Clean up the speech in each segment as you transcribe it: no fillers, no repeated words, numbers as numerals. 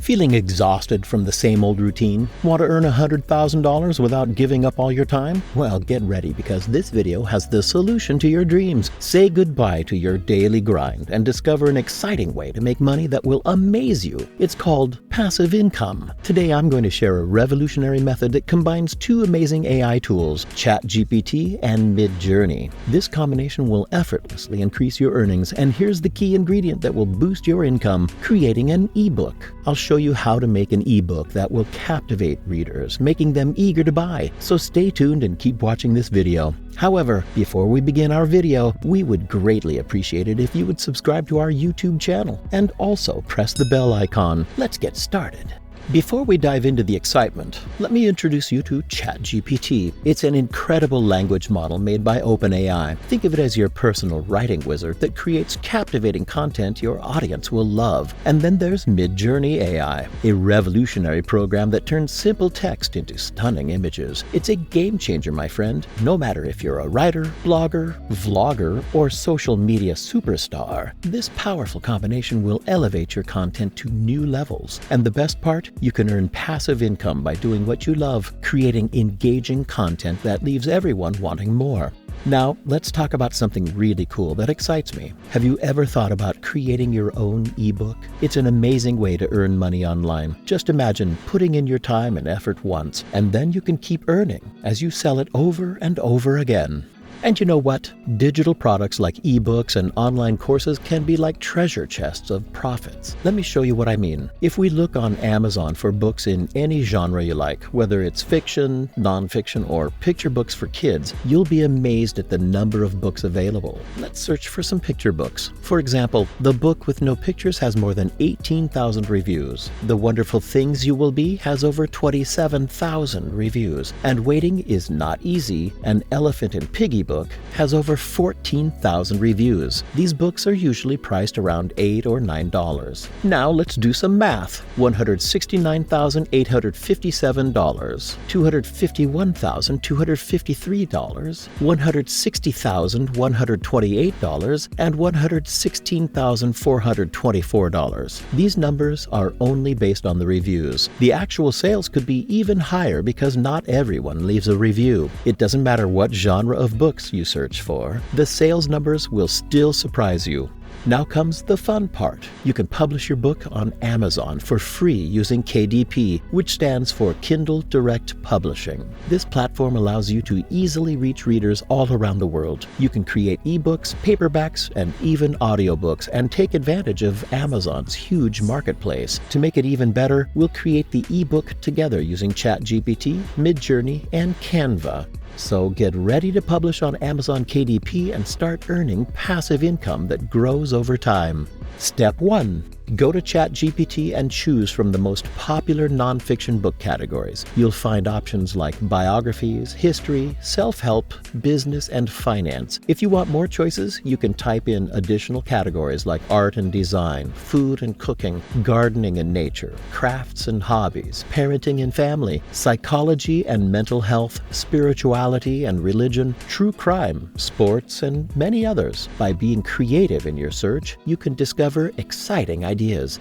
Feeling exhausted from the same old routine? Want to earn $100,000 without giving up all your time? Well, get ready because this video has the solution to your dreams. Say goodbye to your daily grind and discover an exciting way to make money that will amaze you. It's called passive income. Today, I'm going to share a revolutionary method that combines two amazing AI tools, ChatGpt and MidJourney. This combination will effortlessly increase your earnings, and here's the key ingredient that will boost your income: creating an ebook. I'll show you how to make an ebook that will captivate readers, making them eager to buy. So stay tuned and keep watching this video. However, before we begin our video, we would greatly appreciate it if you would subscribe to our YouTube channel and also press the bell icon. Let's get started. Before we dive into the excitement, let me introduce you to ChatGpt. It's an incredible language model made by OpenAI. Think of it as your personal writing wizard that creates captivating content your audience will love. And then there's MidJourney AI, a revolutionary program that turns simple text into stunning images. It's a game changer, my friend. No matter if you're a writer, blogger, vlogger, or social media superstar, this powerful combination will elevate your content to new levels. And the best part? You can earn passive income by doing what you love, creating engaging content that leaves everyone wanting more. Now, let's talk about something really cool that excites me. Have you ever thought about creating your own ebook? It's an amazing way to earn money online. Just imagine putting in your time and effort once, and then you can keep earning as you sell it over and over again. And you know what? Digital products like ebooks and online courses can be like treasure chests of profits. Let me show you what I mean. If we look on Amazon for books in any genre you like, whether it's fiction, nonfiction, or picture books for kids, you'll be amazed at the number of books available. Let's search for some picture books. For example, the book with no pictures has more than 18,000 reviews. The Wonderful Things You Will Be has over 27,000 reviews. And Waiting is Not Easy, an Elephant and Piggy book, has over 14,000 reviews. These books are usually priced around $8 or $9. Now let's do some math. $169,857, $251,253, $160,128, and $116,424. These numbers are only based on the reviews. The actual sales could be even higher because not everyone leaves a review. It doesn't matter what genre of books you search for, the sales numbers will still surprise you. Now comes the fun part. You can publish your book on Amazon for free using KDP, which stands for Kindle Direct Publishing. This platform allows you to easily reach readers all around the world. You can create ebooks, paperbacks, and even audiobooks and take advantage of Amazon's huge marketplace. To make it even better, we'll create the ebook together using ChatGpt, MidJourney, and Canva. So get ready to publish on Amazon KDP and start earning passive income that grows over time. Step 1. Go to ChatGPT and choose from the most popular nonfiction book categories. You'll find options like biographies, history, self-help, business, and finance. If you want more choices, you can type in additional categories like art and design, food and cooking, gardening and nature, crafts and hobbies, parenting and family, psychology and mental health, spirituality and religion, true crime, sports, and many others. By being creative in your search, you can discover exciting ideas.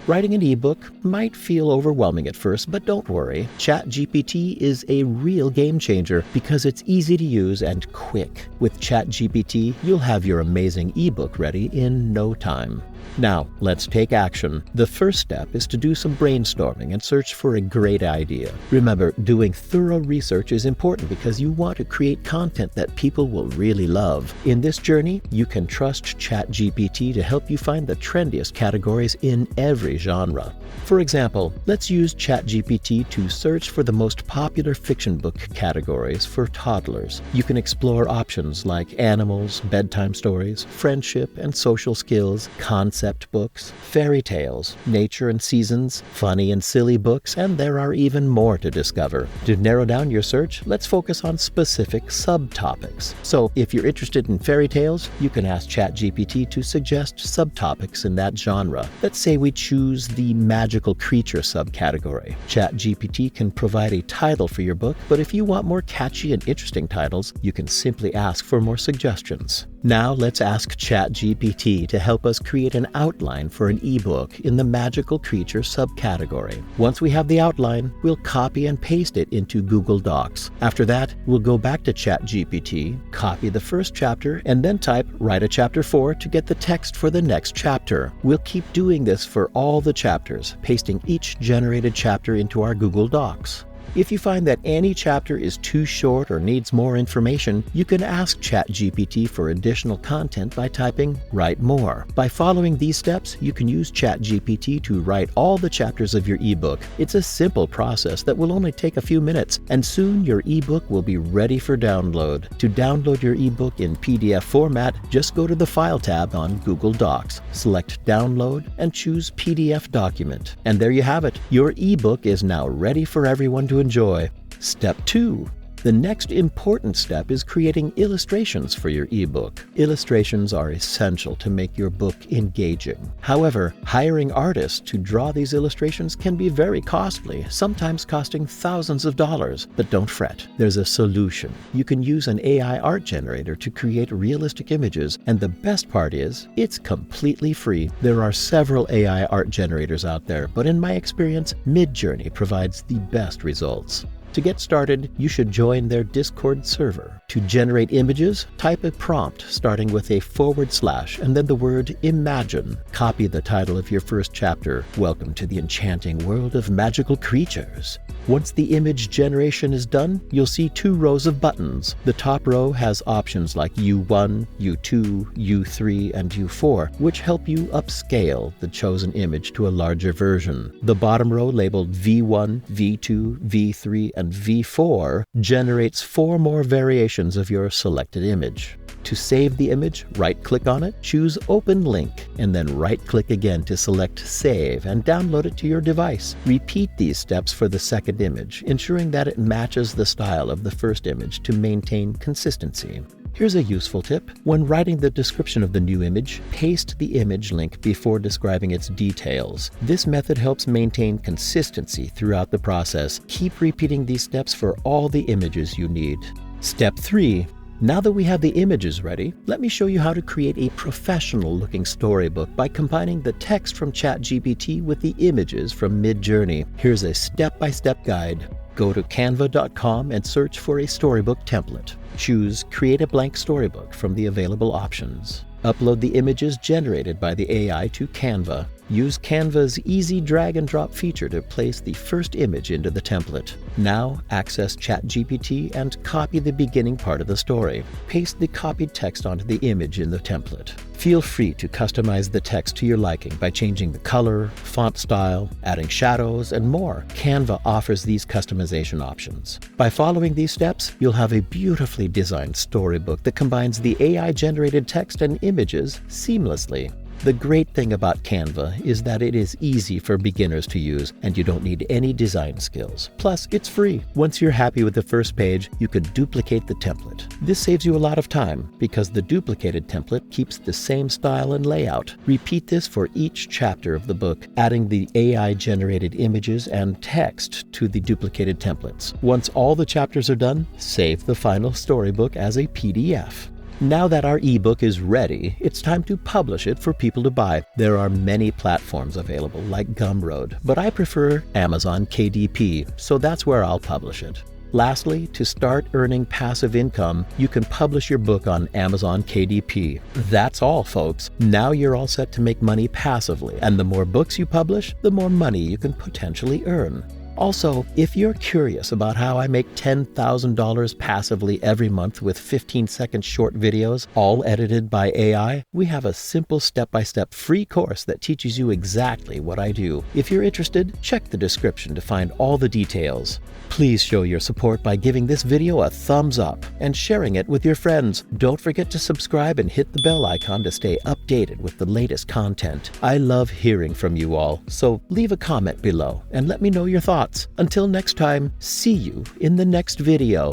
Writing an ebook might feel overwhelming at first, but don't worry. ChatGPT is a real game changer because it's easy to use and quick. With ChatGPT, you'll have your amazing ebook ready in no time. Now, let's take action. The first step is to do some brainstorming and search for a great idea. Remember, doing thorough research is important because you want to create content that people will really love. In this journey, you can trust ChatGPT to help you find the trendiest categories in every genre. For example, let's use ChatGPT to search for the most popular fiction book categories for toddlers. You can explore options like animals, bedtime stories, friendship and social skills, concept books, fairy tales, nature and seasons, funny and silly books, and there are even more to discover. To narrow down your search, let's focus on specific subtopics. So if you're interested in fairy tales, you can ask ChatGPT to suggest subtopics in that genre. Let's say we choose the magical creature subcategory. ChatGPT can provide a title for your book, but if you want more catchy and interesting titles, you can simply ask for more suggestions. Now let's ask ChatGPT to help us create an an outline for an ebook in the Magical Creature subcategory. Once we have the outline, we'll copy and paste it into Google Docs. After that, we'll go back to ChatGPT, copy the first chapter, and then type "Write a chapter 4" to get the text for the next chapter. We'll keep doing this for all the chapters, pasting each generated chapter into our Google Docs. If you find that any chapter is too short or needs more information, you can ask ChatGPT for additional content by typing "Write more." By following these steps, you can use ChatGPT to write all the chapters of your ebook. It's a simple process that will only take a few minutes, and soon your ebook will be ready for download. To download your ebook in PDF format, just go to the File tab on Google Docs, select Download, and choose PDF Document. And there you have it. Your ebook is now ready for everyone to enjoy. Step 2. The next important step is creating illustrations for your ebook. Illustrations are essential to make your book engaging. However, hiring artists to draw these illustrations can be very costly, sometimes costing thousands of dollars. But don't fret, there's a solution. You can use an AI art generator to create realistic images, and the best part is, it's completely free. There are several AI art generators out there, but in my experience, MidJourney provides the best results. To get started, you should join their Discord server. To generate images, type a prompt starting with a / and then the word "imagine." Copy the title of your first chapter, "Welcome to the enchanting world of magical creatures." Once the image generation is done, you'll see 2 rows of buttons. The top row has options like U1, U2, U3, and U4, which help you upscale the chosen image to a larger version. The bottom row, labeled V1, V2, V3, and V4, generates 4 more variations of your selected image. To save the image, right-click on it, choose Open Link, and then right-click again to select Save and download it to your device. Repeat these steps for the second image, ensuring that it matches the style of the first image to maintain consistency. Here's a useful tip. When writing the description of the new image, paste the image link before describing its details. This method helps maintain consistency throughout the process. Keep repeating these steps for all the images you need. Step 3. Now that we have the images ready, let me show you how to create a professional-looking storybook by combining the text from ChatGPT with the images from MidJourney. Here's a step-by-step guide. Go to canva.com and search for a storybook template. Choose Create a Blank Storybook from the available options. Upload the images generated by the AI to Canva. Use Canva's easy drag and drop feature to place the first image into the template. Now, access ChatGPT and copy the beginning part of the story. Paste the copied text onto the image in the template. Feel free to customize the text to your liking by changing the color, font style, adding shadows, and more. Canva offers these customization options. By following these steps, you'll have a beautifully designed storybook that combines the AI-generated text and images seamlessly. The great thing about Canva is that it is easy for beginners to use and you don't need any design skills. Plus, it's free. Once you're happy with the first page, you can duplicate the template. This saves you a lot of time because the duplicated template keeps the same style and layout. Repeat this for each chapter of the book, adding the AI-generated images and text to the duplicated templates. Once all the chapters are done, save the final storybook as a PDF. Now that our ebook is ready, it's time to publish it for people to buy. There are many platforms available like Gumroad, but I prefer Amazon KDP, so that's where I'll publish it. Lastly, to start earning passive income, you can publish your book on Amazon KDP. That's all, folks. Now you're all set to make money passively, and the more books you publish, the more money you can potentially earn. Also, if you're curious about how I make $10,000 passively every month with 15-second short videos, all edited by AI, we have a simple step-by-step free course that teaches you exactly what I do. If you're interested, check the description to find all the details. Please show your support by giving this video a thumbs up and sharing it with your friends. Don't forget to subscribe and hit the bell icon to stay updated with the latest content. I love hearing from you all, so leave a comment below and let me know your thoughts. Until next time, see you in the next video.